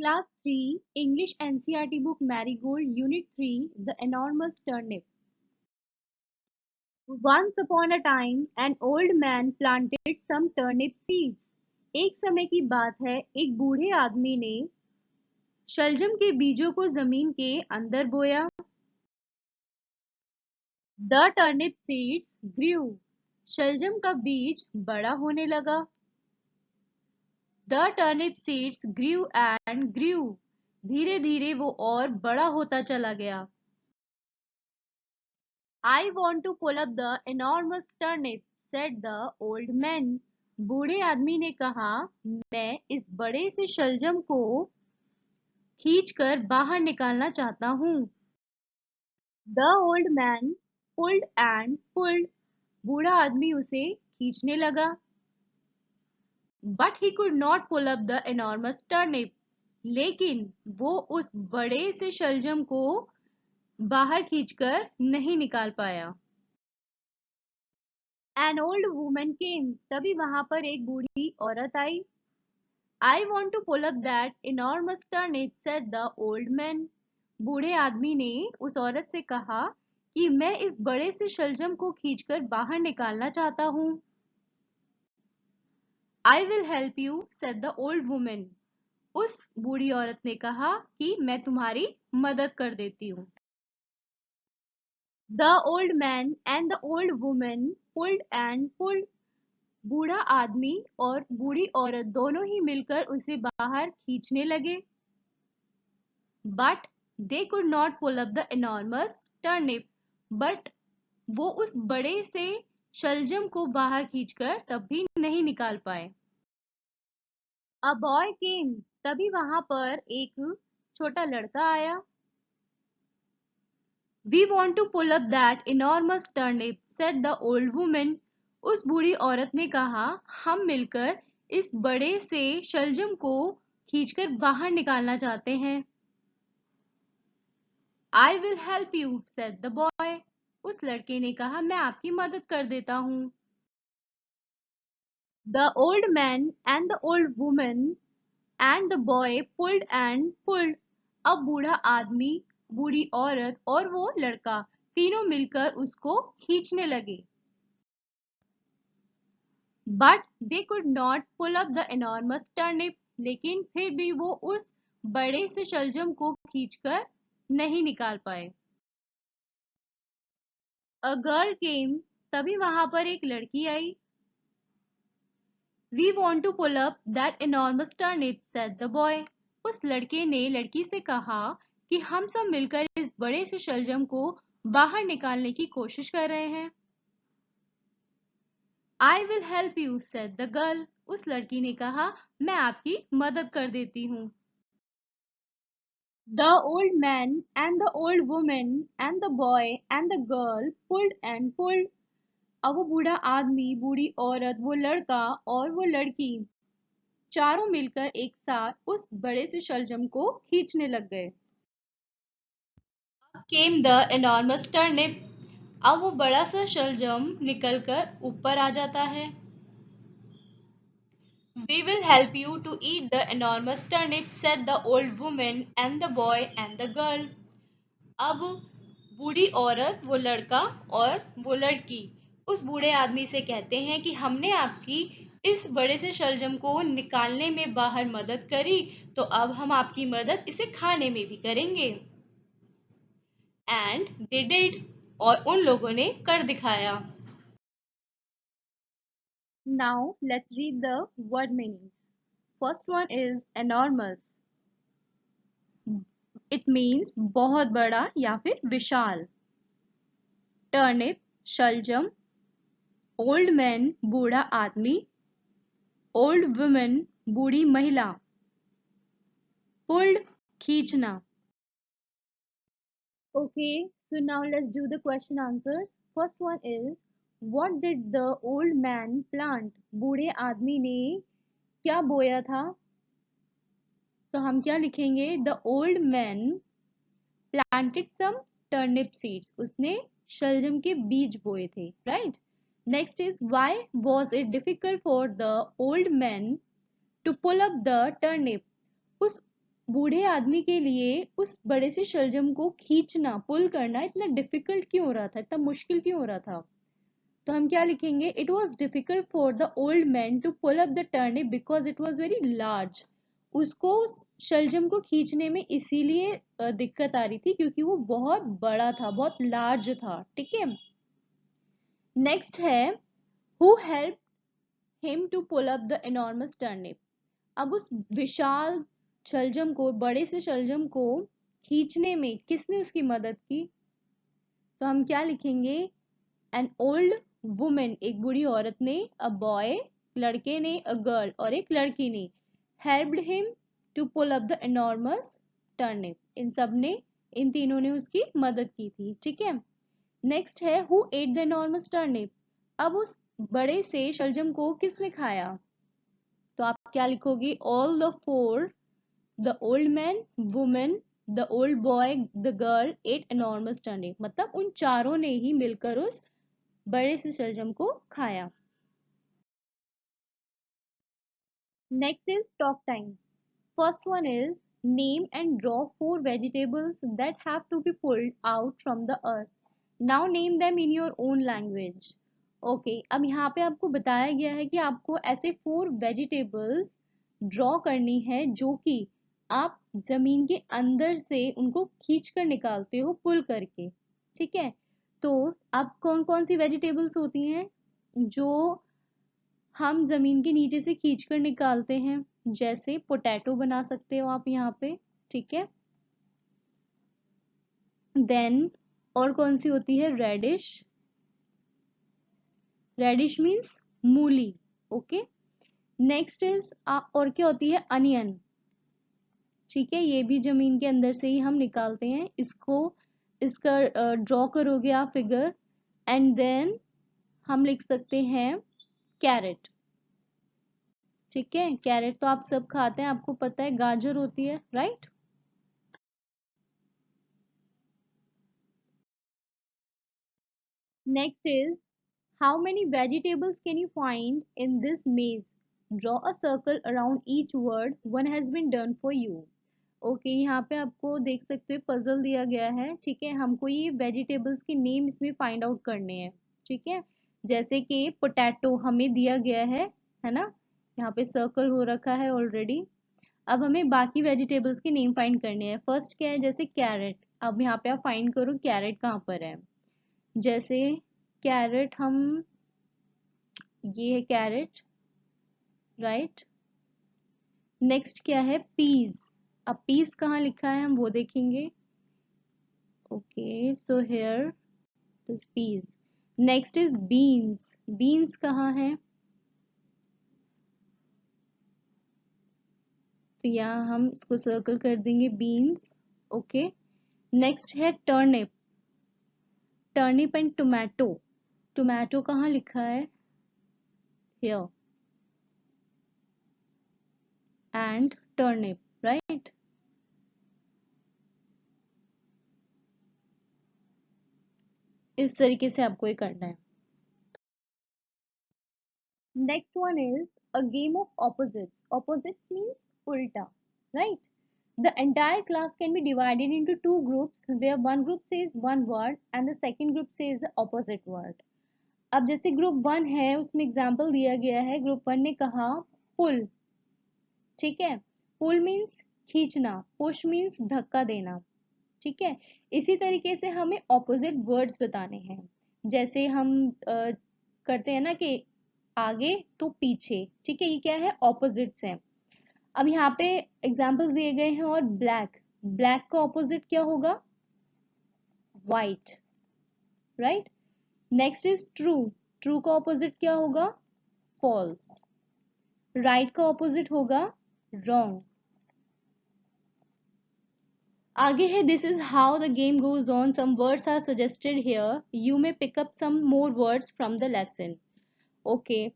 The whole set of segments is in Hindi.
Class 3 English NCERT book Marigold Unit 3 The Enormous Turnip. Once upon a time an old man planted some turnip seeds. एक समय की बात है, एक बूढ़े आदमी ने शलजम के बीजों को जमीन के अंदर बोया. The turnip seeds grew. शलजम का बीज बड़ा होने लगा. The turnip seeds grew and grew. धीरे धीरे वो और बड़ा होता चला गया. I want to pull up the enormous turnip, said the old man. बूढ़े आदमी ने कहा, मैं इस बड़े से शलजम को खींचकर बाहर निकालना चाहता हूँ. The old man pulled and pulled. बूढ़ा आदमी उसे खींचने लगा. But he could not pull up the enormous turnip. लेकिन वो उस बड़े से शलजम को बाहर खींचकर नहीं निकाल पाया. An old woman came. तभी वहां पर एक बूढ़ी औरत आई. I want to pull up that enormous turnip, said the old man. बूढ़े आदमी ने उस औरत से कहा कि मैं इस बड़े से शलजम को खींचकर बाहर निकालना चाहता हूँ. I will help you, said the old woman. उस बूढ़ी औरत ने कहा कि मैं तुम्हारी मदद कर देती हूँ. The old man and the old woman pulled and pulled. बूढ़ा आदमी और बूढ़ी औरत दोनों ही मिलकर उसे बाहर खींचने लगे. But they could not pull up the enormous turnip. But वो उस बड़े से शलजम को बाहर खींचकर तब भी नहीं निकाल पाए. A boy came. तभी वहां पर एक छोटा लड़का आया. We want to pull up that enormous turnip, said the old woman. उस बूढ़ी औरत ने कहा, हम मिलकर इस बड़े से शलजम को खींचकर बाहर निकालना चाहते हैं. I will help you, said the boy. उस लड़के ने कहा, मैं आपकी मदद कर देता हूँ. The old man and the old woman and the boy pulled and pulled. अब बूढ़ा आदमी, बूढ़ी औरत और वो लड़का तीनों मिलकर उसको खींचने लगे. But they could not pull up the enormous turnip. लेकिन फिर भी वो उस बड़े से शलजम को खींचकर नहीं निकाल पाए. A girl came. तभी वहां पर एक लड़की आई. We want to pull up that enormous turnip, said the boy. उस लड़के ने लड़की से कहा कि हम सब मिलकर इस बड़े से शलजम को बाहर निकालने की कोशिश कर रहे हैं. I will help you, said the girl. उस लड़की ने कहा, मैं आपकी मदद कर देती हूँ. The old man and the old woman and the boy and the girl pulled and pulled. अब वो बूढ़ा आदमी, बूढ़ी औरत, वो लड़का और वो लड़की चारों मिलकर एक साथ उस बड़े से शलजम को खींचने लग गए. Came the enormous turnip. अब वो बड़ा सा शलजम निकलकर ऊपर आ जाता है. We will help you to eat the enormous turnip, said the old woman and the boy and the girl. अब बूढ़ी औरत, वो लड़का और वो लड़की उस बूढ़े आदमी से कहते हैं कि हमने आपकी इस बड़े से शलजम को निकालने में बाहर मदद करी, तो अब हम आपकी मदद इसे खाने में भी करेंगे. And they did. और उन लोगों ने कर दिखाया. Now let's read the word meanings. First one is enormous. It means बहुत बड़ा या फिर विशाल. Turnip शलजम. Old man बूढ़ा आदमी. Old woman बूढ़ी महिला. Pulled खींचना. Okay, so now let's do the question answers. First one is, what did the old man plant? बूढ़े आदमी ने क्या बोया था? तो हम क्या लिखेंगे? The old man planted some turnip seeds. उसने शलजम के बीज बोए थे, right? Next is, why was it difficult for the old man to pull up the turnip? उस बूढ़े आदमी के लिए उस बड़े से शलजम को खींचना, पुल करना इतना डिफिकल्ट क्यों हो रहा था, इतना मुश्किल क्यों हो रहा था? तो हम क्या लिखेंगे? It was difficult for the old man to pull up the turnip because it was very large. उसको शलजम को खींचने में इसीलिए दिक्कत आ रही थी क्योंकि वो बहुत बड़ा था, बहुत लार्ज था। ठीक है, नेक्स्ट है who help him to pull up the enormous turnip। अब उस विशाल शलजम को, बड़े से शलजम को खींचने में किसने उसकी मदद की? तो हम क्या लिखेंगे? एन ओल्ड वुमेन, एक बूढ़ी औरत ने, अ बॉय, लड़के ने, अ गर्ल, और एक लड़की ने, helped him to pull up the enormous turnip। इन सब ने, इन तीनों ने उसकी मदद की थी। ठीक है, नेक्स्ट है who at the enormous turnip। अब उस बड़े से शलजम को किसने खाया? तो आप क्या लिखोगे? All the four, the old man, women, the old boy, the girl ate enormous turnip। मतलब उन चारों ने ही मिलकर उस बड़े से शलजम को खाया। Next is talk time. First one is name and draw four vegetables that have to be pulled out from the earth. Now name them in your own language. Okay, अब यहाँ पे आपको बताया गया है कि आपको ऐसे फोर वेजिटेबल्स ड्रॉ करनी है जो कि आप जमीन के अंदर से उनको खींच कर निकालते हो, पुल करके। ठीक है, तो अब कौन कौन सी वेजिटेबल्स होती हैं जो हम जमीन के नीचे से खींच कर निकालते हैं? जैसे पोटैटो बना सकते हो आप यहाँ पे। ठीक है, देन और कौन सी होती है? रेडिश। रेडिश मीन्स मूली। ओके, नेक्स्ट इज और क्या होती है? अनियन। ठीक है, ये भी जमीन के अंदर से ही हम निकालते हैं इसको। इसका ड्रॉ करोगे आप फिगर, एंड देन हम लिख सकते हैं कैरेट। ठीक है, कैरेट तो आप सब खाते हैं, आपको पता है, गाजर होती है, right? Next is how many vegetables can you find in this maze? Draw a circle around each word. One has been done for you. Okay, यहाँ पे आपको देख सकते हो पजल दिया गया है। ठीक है, हमको ये वेजिटेबल्स के नेम इसमें फाइंड आउट करने हैं। ठीक है, जैसे कि पोटैटो हमें दिया गया है ना, यहाँ पे सर्कल हो रखा है ऑलरेडी। अब हमें बाकी वेजिटेबल्स के नेम फाइंड करने हैं। फर्स्ट क्या है? जैसे कैरेट। अब यहाँ पे आप फाइंड करो कैरेट कहाँ पर है। जैसे कैरेट हम, ये है कैरेट, राइट। नेक्स्ट क्या है? पीज। अब पीज कहाँ लिखा है हम वो देखेंगे। Okay, so here this peas. Next is beans. Beans कहाँ है? तो यहाँ हम इसको सर्कल कर देंगे, बीन्स। ओके, नेक्स्ट है turnip. Turnip and tomato. Tomato कहाँ लिखा है? Here, and turnip, right. इस तरीके से आपको ये करना है। Next one is a game of opposites. Opposites means उल्टा, right? The entire class can be divided into two groups where one group says one word and the second group says the opposite word. अब जैसे ग्रुप वन है उसमें एग्जाम्पल दिया गया है। ग्रुप वन ने कहा पुल। ठीक है, पुल मीन्स खींचना, पुश मीन्स धक्का देना। ठीक है, इसी तरीके से हमें ऑपोजिट वर्ड्स बताने हैं। जैसे हम करते हैं ना कि आगे तो पीछे। ठीक है, ये क्या है? ऑपोजिट्स हैं। अब यहाँ पे एग्जाम्पल्स दिए गए हैं। और ब्लैक, ब्लैक का ऑपोजिट क्या होगा? White, right. Next is true. True का ऑपोजिट क्या होगा? फॉल्स। राइट का ऑपोजिट होगा रॉन्ग। आगे है this is how the game goes on, some words are suggested here, you may pick up some more words from the lesson. Okay,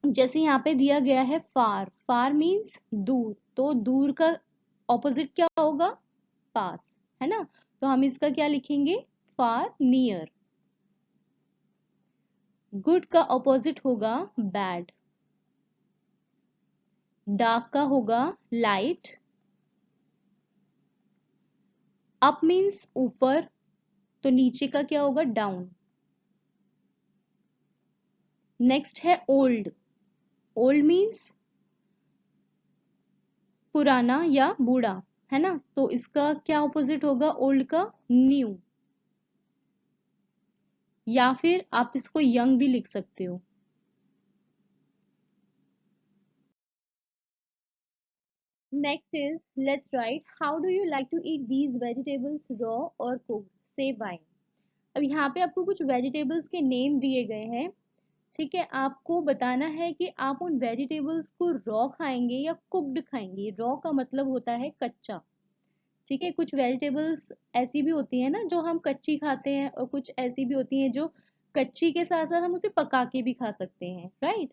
जैसे यहाँ पे दिया गया है फार। फार मीन्स दूर, तो दूर का ऑपोजिट क्या होगा? पास, है ना। तो हम इसका क्या लिखेंगे? फार नियर। गुड का ऑपोजिट होगा बैड। डार्क का होगा लाइट। अप मीन्स ऊपर, तो नीचे का क्या होगा, डाउन। नेक्स्ट है ओल्ड। ओल्ड मीन्स पुराना या बूढ़ा, है ना, तो इसका क्या ऑपोजिट होगा ओल्ड का, न्यू। या फिर आप इसको यंग भी लिख सकते हो। Next is let's write how do you like to eat these vegetables, raw और कुक्ड, से व्हाई। अब यहाँ पे आपको कुछ वेजिटेबल्स के नेम दिए गए हैं, ठीक है, आपको बताना है कि आप उन वेजिटेबल्स को रॉ खाएंगे या कुक्ड खाएंगे। रॉ का मतलब होता है कच्चा, ठीक है। कुछ वेजिटेबल्स ऐसी भी होती है ना जो हम कच्ची खाते हैं, और कुछ ऐसी भी होती हैं जो कच्ची के साथ साथ हम उसे पका के भी खा सकते हैं, राइट।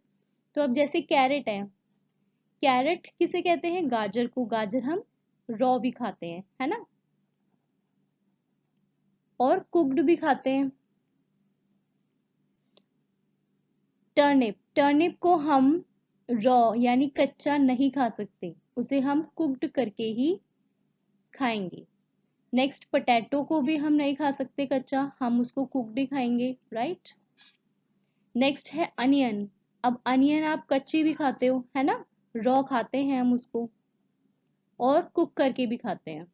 तो अब जैसे कैरेट है, कैरेट किसे कहते हैं, गाजर को, गाजर हम रॉ भी खाते हैं, है ना, और कुक्ड भी खाते हैं। टर्निप, टर्निप को हम रॉ यानी कच्चा नहीं खा सकते, उसे हम कुक्ड करके ही खाएंगे। नेक्स्ट पोटैटो को भी हम नहीं खा सकते कच्चा, हम उसको कुक्ड ही खाएंगे, राइट। नेक्स्ट है अनियन। अब अनियन आप कच्ची भी खाते हो, है ना, रॉ खाते हैं हम उसको, और कुक करके भी खाते हैं।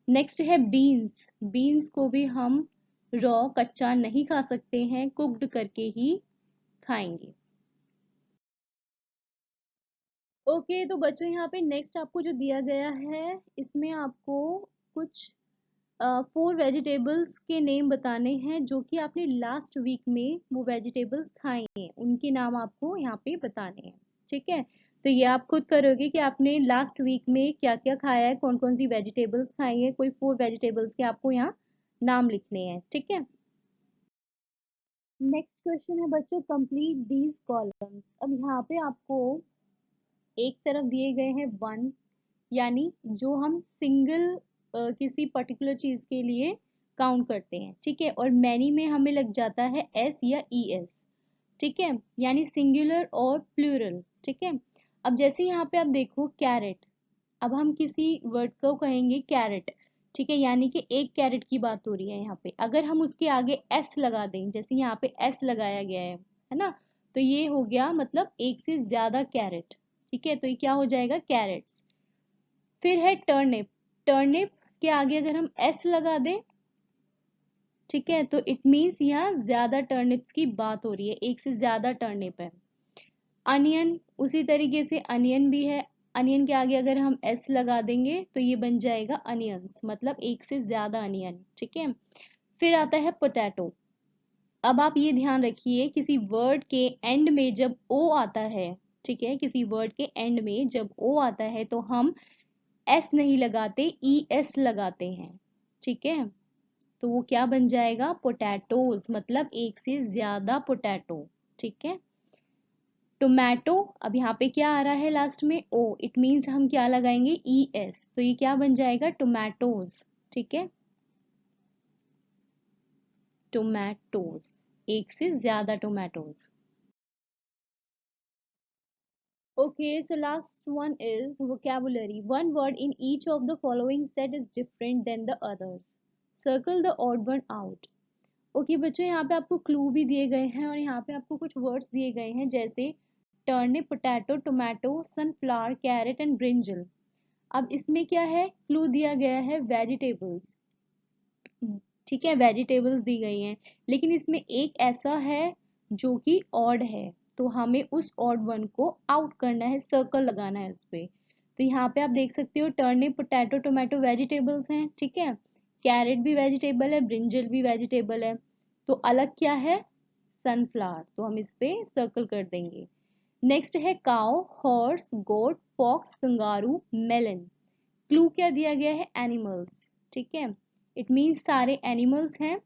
नेक्स्ट है बीन्स। बीन्स को भी हम रॉ कच्चा नहीं खा सकते हैं, कुक्ड करके ही खाएंगे। ओके तो बच्चों यहाँ पे नेक्स्ट आपको जो दिया गया है, इसमें आपको कुछ 4 वेजिटेबल्स के नेम बताने हैं जो कि आपने लास्ट वीक में वो वेजिटेबल्स खाए हैं, उनके नाम आपको यहाँ पे बताने हैं, ठीक है। तो ये आप खुद करोगे कि आपने लास्ट वीक में क्या क्या खाया है, कौन कौन सी वेजिटेबल्स खाई है, कोई 4 वेजिटेबल्स के आपको यहाँ नाम लिखने हैं, ठीक है। नेक्स्ट क्वेश्चन है बच्चों, कंप्लीट दीज कॉलम्स। अब यहाँ पे आपको एक तरफ दिए गए हैं 1, यानी जो हम सिंगल किसी पर्टिकुलर चीज के लिए काउंट करते हैं, ठीक है, और मैनी में हमें लग जाता है एस या ई एस, ठीक है, यानी सिंगुलर और प्लूरल, ठीक है। अब जैसे यहाँ पे आप देखो कैरेट, अब हम किसी वर्ड को कहेंगे कैरेट, ठीक है, यानी कि एक कैरेट की बात हो रही है यहाँ पे, अगर हम उसके आगे एस लगा दें, जैसे यहाँ पे एस लगाया गया है ना, तो ये हो गया मतलब एक से ज्यादा कैरेट, ठीक है, तो ये क्या हो जाएगा, कैरेट्स। फिर है टर्निप। टर्निप के आगे अगर हम एस लगा दें, ठीक है, तो इट मीन्स यहाँ ज्यादा टर्निप्स की बात हो रही है, एक से ज्यादा टर्निप है। अनियन उसी तरीके से अनियन भी है, अनियन के आगे अगर हम एस लगा देंगे तो ये बन जाएगा अनियंस, मतलब एक से ज्यादा अनियन, ठीक है। फिर आता है पोटैटो। अब आप ये ध्यान रखिए किसी वर्ड के एंड में जब ओ आता है, ठीक है, किसी वर्ड के एंड में जब ओ आता है तो हम एस नहीं लगाते, ई एस लगाते हैं, ठीक है। तो वो क्या बन जाएगा, पोटैटोज, मतलब एक से ज्यादा पोटैटो, ठीक है। टोमेटो, अब यहाँ पे क्या आ रहा है लास्ट में ओ, इट मीन्स हम क्या लगाएंगे, ई एस, तो ये क्या बन जाएगा, टोमेटोज, ठीक है, टोमेटोज, एक से ज्यादा tomatoes. Okay, so last one is vocabulary. One word in each of the following set is different than the others. Circle the odd one out. Okay, बच्चों यहाँ पे आपको क्लू भी दिए गए हैं और यहाँ पे आपको कुछ वर्ड्स दिए गए हैं, जैसे turnip, potato, tomato, sunflower, carrot and brinjal. अब इसमें क्या है, क्लू दिया गया है वेजिटेबल्स, ठीक है, वेजिटेबल्स दी गई हैं, लेकिन इसमें एक ऐसा है जो कि ऑड है, तो हमें उस ऑड वन को आउट करना है, सर्कल लगाना है उस पे। तो यहाँ पे आप देख सकते हो टर्निप, पोटैटो, टोमेटो वेजिटेबल्स हैं, ठीक है, कैरेट भी वेजिटेबल है, ब्रिंजल भी वेजिटेबल है, तो अलग क्या है, सनफ्लावर, तो हम इस पे सर्कल कर देंगे। नेक्स्ट है काउ, हॉर्स, गोट, फॉक्स, कंगारू, मेलन। क्लू क्या दिया गया है, एनिमल्स, ठीक है, इट मीन्स सारे एनिमल्स हैं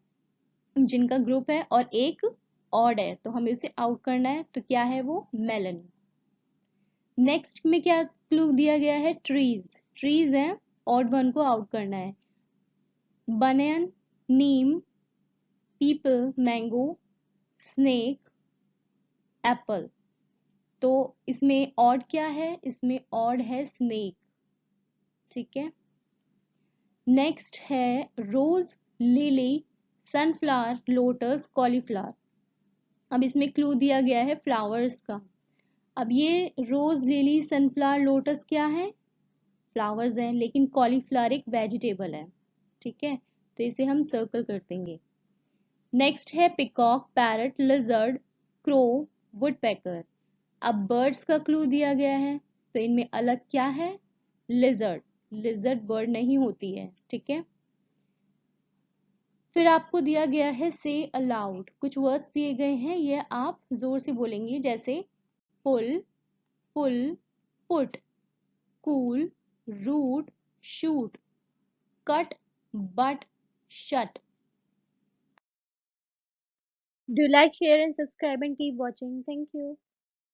जिनका ग्रुप है और एक ऑड है, तो हमें उसे आउट करना है, तो क्या है वो, मेलन। नेक्स्ट में क्या क्लू दिया गया है, ट्रीज, ट्रीज हैं, ऑड वन को आउट करना है, बनियन, नीम, पीपल, मैंगो, स्नेक, एप्पल, तो इसमें ऑड क्या है, इसमें ऑड है स्नेक, ठीक है। नेक्स्ट है रोज, लिली, सनफ्लावर, लोटस, कॉलीफ्लावर। अब इसमें क्लू दिया गया है फ्लावर्स का। अब ये रोज, लिली, सनफ्लावर, लोटस क्या है? फ्लावर्स हैं, लेकिन कॉलीफ्लावर एक वेजिटेबल है। ठीक है, तो इसे हम सर्कल कर देंगे। नेक्स्ट है peacock, parrot, lizard, crow, woodpecker. अब बर्ड्स का क्लू दिया गया है, तो इनमें अलग क्या है? लिजर्ड। लिजर्ड बर्ड नहीं होती है। ठीक है, फिर आपको दिया गया है से अलाउड। कुछ वर्ड्स दिए गए हैं, ये आप जोर से बोलेंगे, जैसे pull, full, put, cool, root, shoot, cut, but, shut. Do like, share and subscribe and keep watching. Thank you.